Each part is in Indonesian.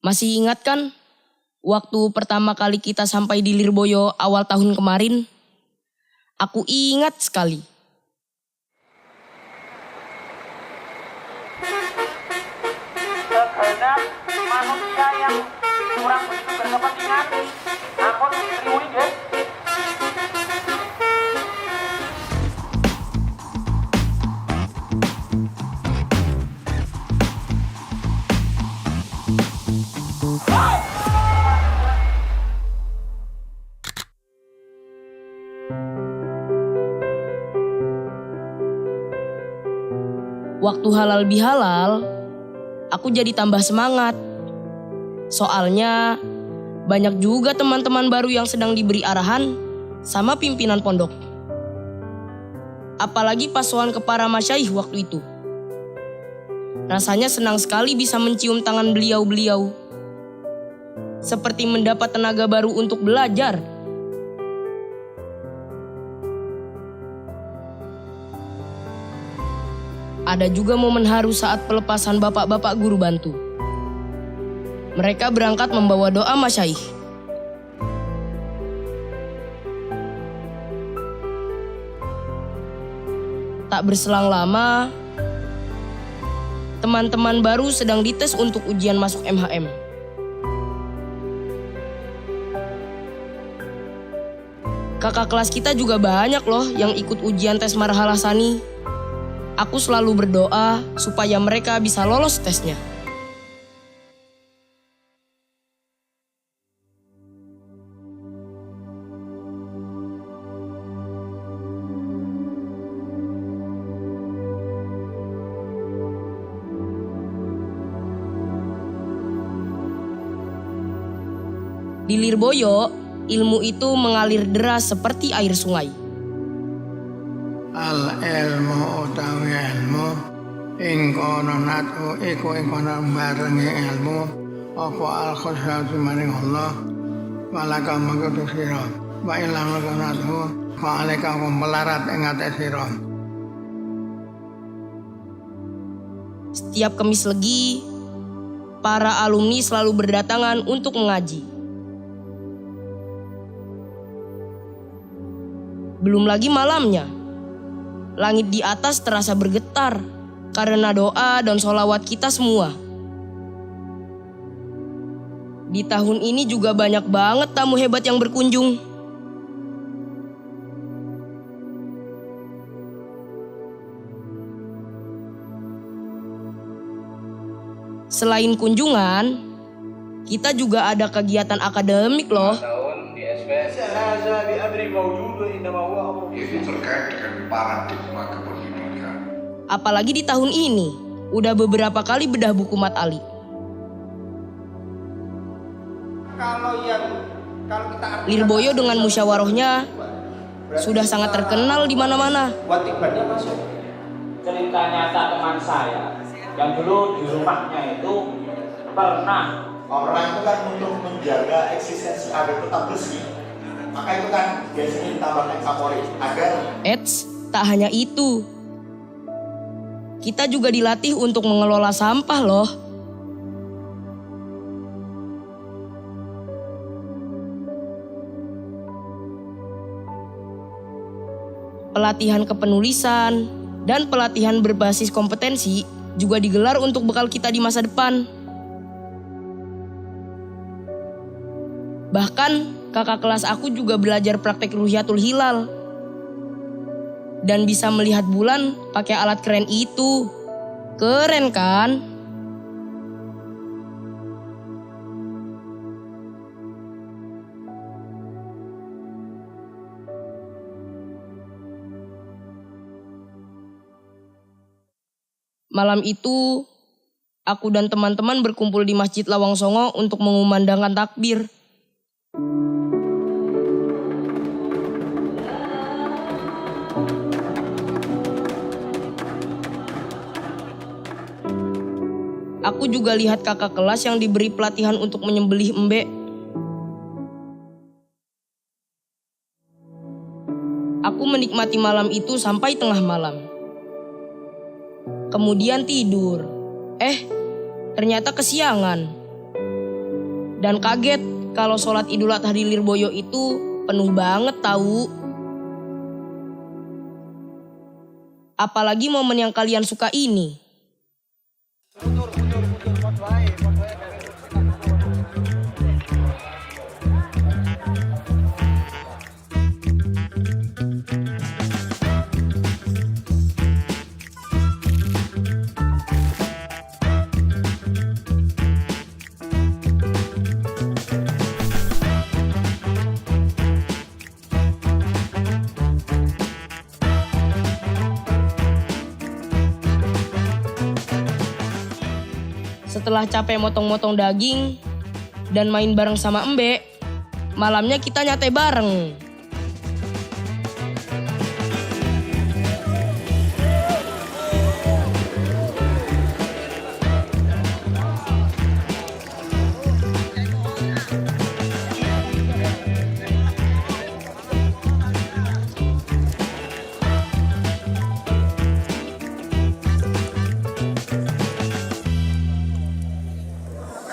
Masih ingat kan waktu pertama kali kita sampai di Lirboyo awal tahun kemarin? Aku ingat sekali. Terhadap manusia yang kurang begitu berkepentingan, namun diberi guys. Waktu halal bihalal, aku jadi tambah semangat. Soalnya banyak juga teman-teman baru yang sedang diberi arahan sama pimpinan pondok. Apalagi pas soan ke para masyaikh waktu itu. Rasanya senang sekali bisa mencium tangan beliau-beliau. Seperti mendapat tenaga baru untuk belajar. Ada juga momen haru saat pelepasan bapak-bapak guru bantu. Mereka berangkat membawa doa masyaikh. Tak berselang lama, teman-teman baru sedang dites untuk ujian masuk MHM. Kakak kelas kita juga banyak loh yang ikut ujian tes marhalah sani. Aku selalu berdoa supaya mereka bisa lolos tesnya. Di Lirboyo, ilmu itu mengalir deras seperti air sungai. Al-ilmu utawi ilmu ing kono natu iku ing kono barengi ilmu apa al-khusyatu maring Allah walaka mangkutu sira wa ilang natu fa alika melarat ing ate sira. Setiap Kamis Legi, para alumni selalu berdatangan untuk mengaji. Belum lagi malamnya, langit di atas terasa bergetar karena doa dan sholawat kita semua. Di tahun ini juga banyak banget tamu hebat yang berkunjung. Selain kunjungan, kita juga ada kegiatan akademik loh. Itu terkait dengan paradigma kepemimpinan. Apalagi di tahun ini, udah beberapa kali bedah buku Mat Ali. Lirboyo dengan musyawarahnya sudah sangat terkenal di mana-mana. Cerita nyata teman saya yang dulu di rumahnya itu pernah orang itu kan untuk menjaga eksistensi agar tetap bersih, maka itu kan biasanya ditambahkan kapori agar Tak hanya itu. Kita juga dilatih untuk mengelola sampah loh. Pelatihan kepenulisan dan pelatihan berbasis kompetensi juga digelar untuk bekal kita di masa depan. Bahkan kakak kelas aku juga belajar praktek ruhyatul hilal. Dan bisa melihat bulan pakai alat keren itu. Keren kan? Malam itu, aku dan teman-teman berkumpul di Masjid Lawang Songo untuk mengumandangkan takbir. Aku juga lihat kakak kelas yang diberi pelatihan untuk menyembelih embe. Aku menikmati malam itu sampai tengah malam. Kemudian tidur. Ternyata kesiangan. Dan kaget kalau sholat Idul Adha di Lirboyo itu penuh banget tahu. Apalagi momen yang kalian suka ini. Setelah capek motong-motong daging dan main bareng sama Embe, malamnya kita nyate bareng.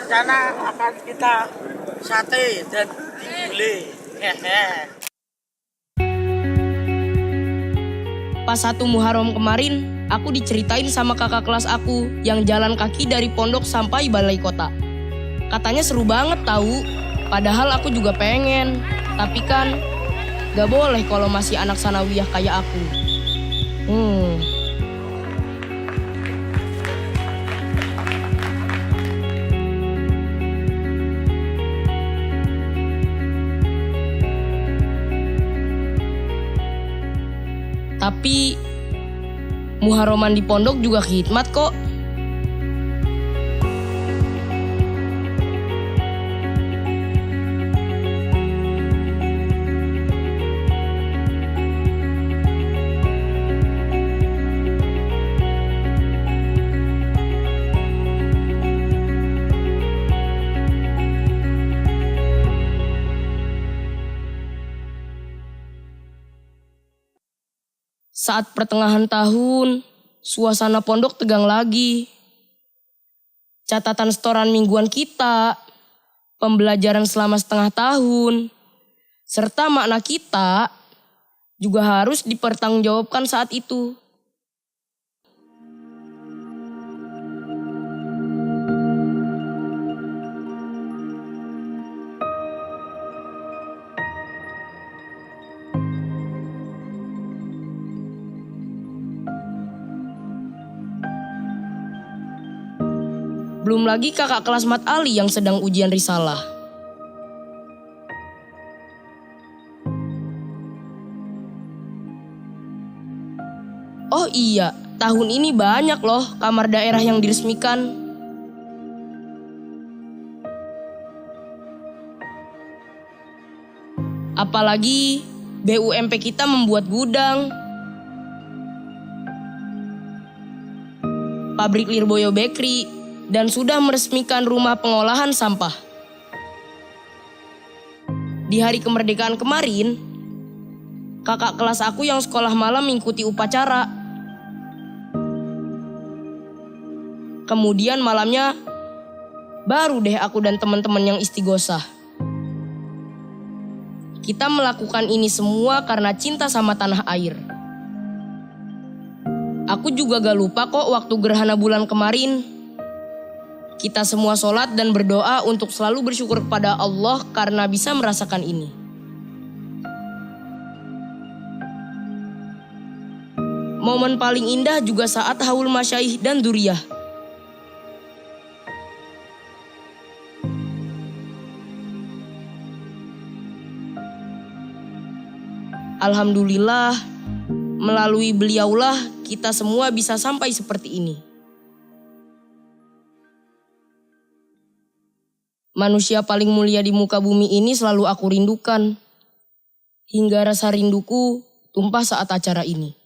Rencana akan kita sate dan digulai. Pas 1 Muharram kemarin, aku diceritain sama kakak kelas aku yang jalan kaki dari pondok sampai balai kota. Katanya seru banget tahu, padahal aku juga pengen. Tapi kan gak boleh kalau masih anak sanawiyah kayak aku. Tapi Muharraman di pondok juga khidmat kok. Saat pertengahan tahun, suasana pondok tegang lagi. Catatan setoran mingguan kita, pembelajaran selama setengah tahun, serta makna kita juga harus dipertanggungjawabkan saat itu. Belum lagi kakak kelas Mat Ali yang sedang ujian risalah. Oh iya, tahun ini banyak loh kamar daerah yang diresmikan. Apalagi BUMP kita membuat gudang. Pabrik Lirboyo Bakery. Dan sudah meresmikan rumah pengolahan sampah. Di hari kemerdekaan kemarin, kakak kelas aku yang sekolah malam mengikuti upacara. Kemudian malamnya, baru deh aku dan teman-teman yang istighosah. Kita melakukan ini semua karena cinta sama tanah air. Aku juga gak lupa kok waktu gerhana bulan kemarin. Kita semua sholat dan berdoa untuk selalu bersyukur kepada Allah karena bisa merasakan ini. Momen paling indah juga saat haul masyaikh dan dzurriyyah. Alhamdulillah, melalui beliaulah kita semua bisa sampai seperti ini. Manusia paling mulia di muka bumi ini selalu aku rindukan. Hingga rasa rinduku tumpah saat acara ini.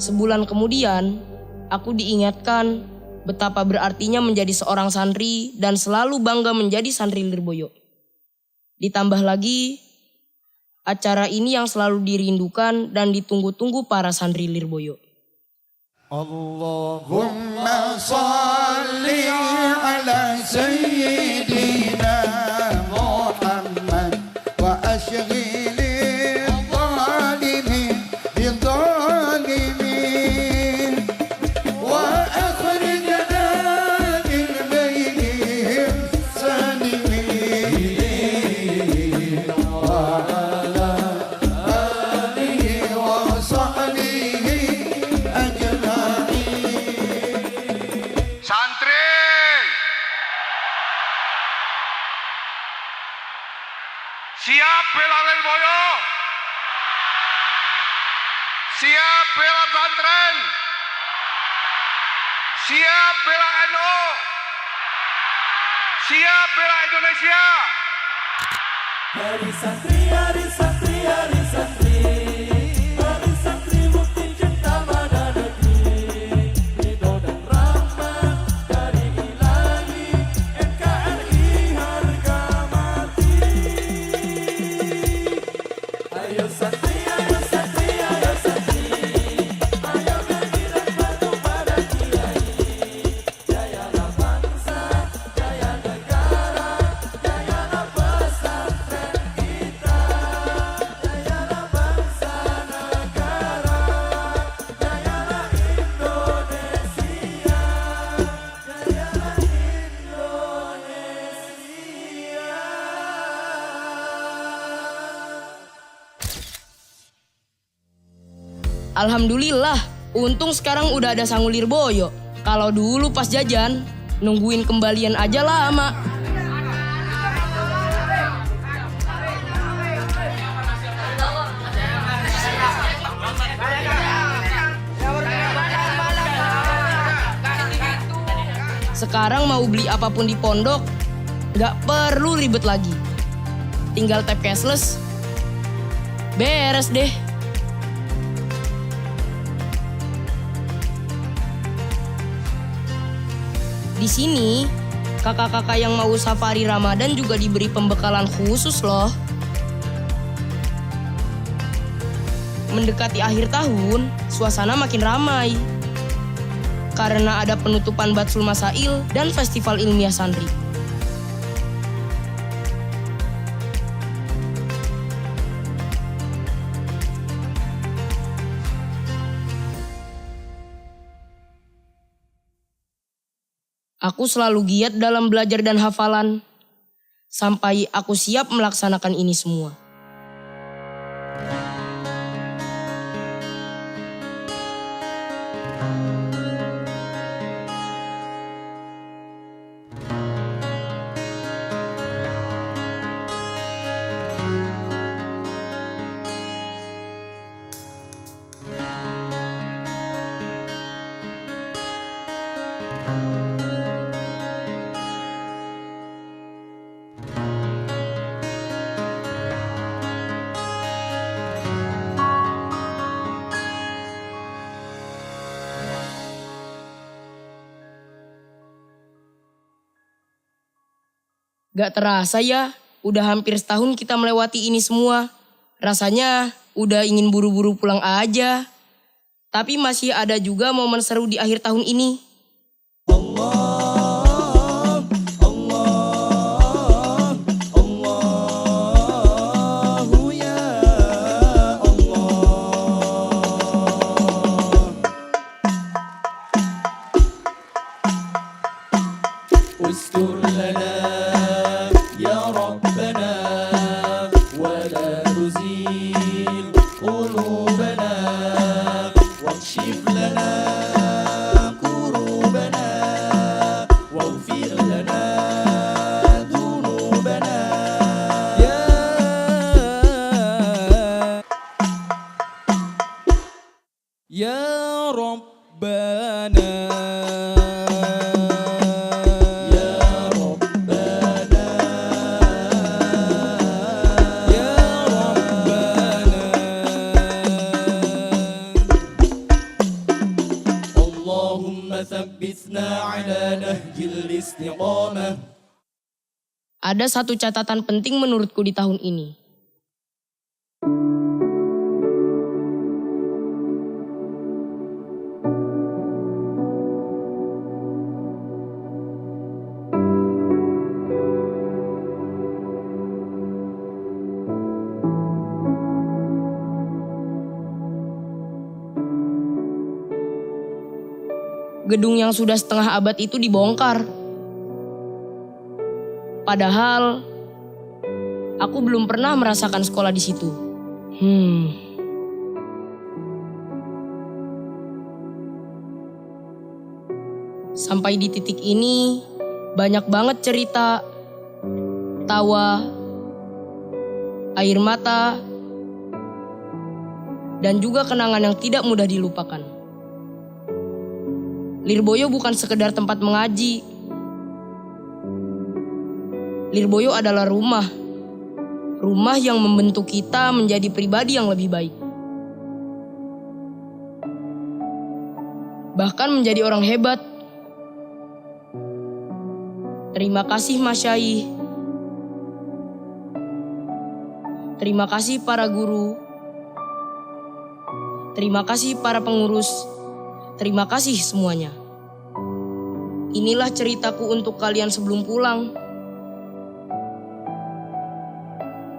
Sebulan kemudian, aku diingatkan betapa berartinya menjadi seorang santri dan selalu bangga menjadi santri Lirboyo. Ditambah lagi, acara ini yang selalu dirindukan dan ditunggu-tunggu para santri Lirboyo. Allahumma salli ala sayyidina Muhammad wa ashghil الظالمين بالظالمين وأخرجنا من بينهم سالمين وعلى آله وصحبه Santri, siap bela Lirboyo, siap bela pesantren, siap bela NU, siap bela Indonesia. Hari santri, hari santri, hari santri, hari santri bukti cinta pada negeri, ridho dan rahmat dari Ilahi, NKRI harga mati. Ayo santri, ayo santri, ayo santri, ayo bergerak padu pada Kiai, jayalah bangsa, jaya negara, jayalah pesantren kita, jayalah bangsa negara, jayalah Indonesia, jayalah Indonesia. Alhamdulillah, untung sekarang udah ada Sangu Lirboyo. Kalau dulu pas jajan, nungguin kembalian aja lama. Sekarang mau beli apapun di pondok, nggak perlu ribet lagi. Tinggal tap cashless, beres deh. Di sini, kakak-kakak yang mau safari Ramadan juga diberi pembekalan khusus loh. Mendekati akhir tahun, suasana makin ramai. Karena ada penutupan Batsul Masail dan Festival Ilmiah Santri. Aku selalu giat dalam belajar dan hafalan, sampai aku siap melaksanakan ini semua. Gak terasa ya, udah hampir setahun kita melewati ini semua. Rasanya udah ingin buru-buru pulang aja. Tapi masih ada juga momen seru di akhir tahun ini. استر لنا يا ربنا ولا تزيغ قلوبنا واكشف لنا كروبنا واغفر لنا ذنوبنا يا ربنا بثنا على نهج الاستقامة. Ada satu catatan penting menurutku di tahun ini. Gedung yang sudah setengah abad itu dibongkar. Padahal aku belum pernah merasakan sekolah di situ. Sampai di titik ini, banyak banget cerita, tawa, air mata, dan juga kenangan yang tidak mudah dilupakan. Lirboyo bukan sekedar tempat mengaji. Lirboyo adalah rumah. Rumah yang membentuk kita menjadi pribadi yang lebih baik. Bahkan menjadi orang hebat. Terima kasih Mas Syai. Terima kasih para guru. Terima kasih para pengurus. Terima kasih semuanya. Inilah ceritaku untuk kalian sebelum pulang.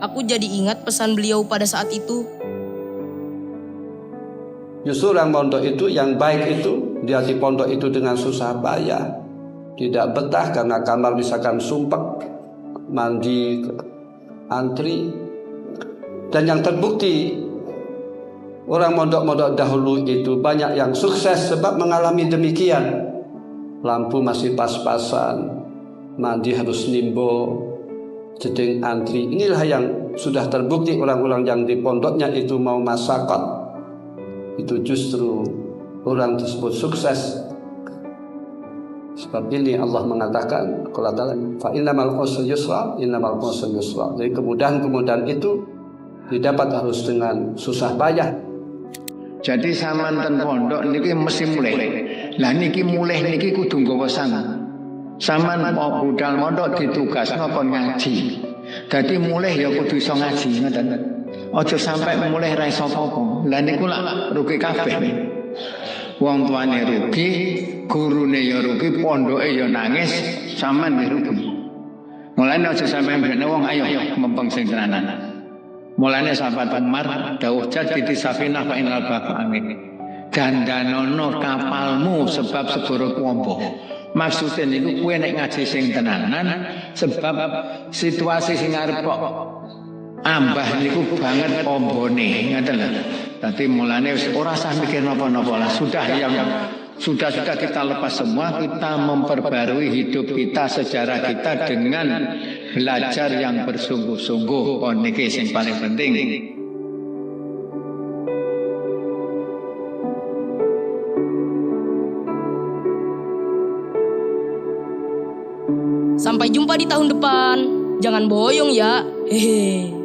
Aku jadi ingat pesan beliau pada saat itu. Justru orang pondok itu yang baik itu, dia di pondok itu dengan susah payah. Tidak betah karena kamar misalkan sumpek, mandi, antri. Dan yang terbukti, orang mondok-mondok dahulu itu banyak yang sukses sebab mengalami demikian. Lampu masih pas-pasan, mandi harus nimbo, jeding antri. Inilah yang sudah terbukti orang-orang yang di pondoknya itu mau masyarakat. Itu justru orang tersebut sukses. Sebab ini Allah mengatakan, kalau dalam fa innamal usri yusra, innamal usri yusra. Jadi kemudahan-kemudahan itu didapat harus dengan susah payah. Jadi sampean ten pondok niki mesti mulih. Lah niki mulih niki kudu nggawa sangu. Sampean budal pondok ditugasno kon ngaji. Dadi mulih ya kudu iso ngaji ngoten. Aja sampai mulih ra iso apa-apa. Lah niku lak rugi kabeh. Wong tuane rugi, gurune ya rugi, pondoke ya nangis, sampean ya rugi. Mulane aja sampai mbene wong ayo mempeng sing tenanan. Mulane sahabat Umar dawuh jadi di safinah fa inal baqa amin. Gandanono kapalmu sebab segoro kuwombo. Maksudnya niku kowe nek ngaji sing tenanan sebab situasi sing arep kok ambah niku banget ombone ngoten lho. Dadi mulane wis ora usah mikir napa-napa lah. Sudah kita lepas semua, kita memperbarui hidup kita, sejarah kita dengan belajar yang bersungguh-sungguh. Oh niki sing paling penting. Sampai jumpa di tahun depan. Jangan boyong ya. Hehe.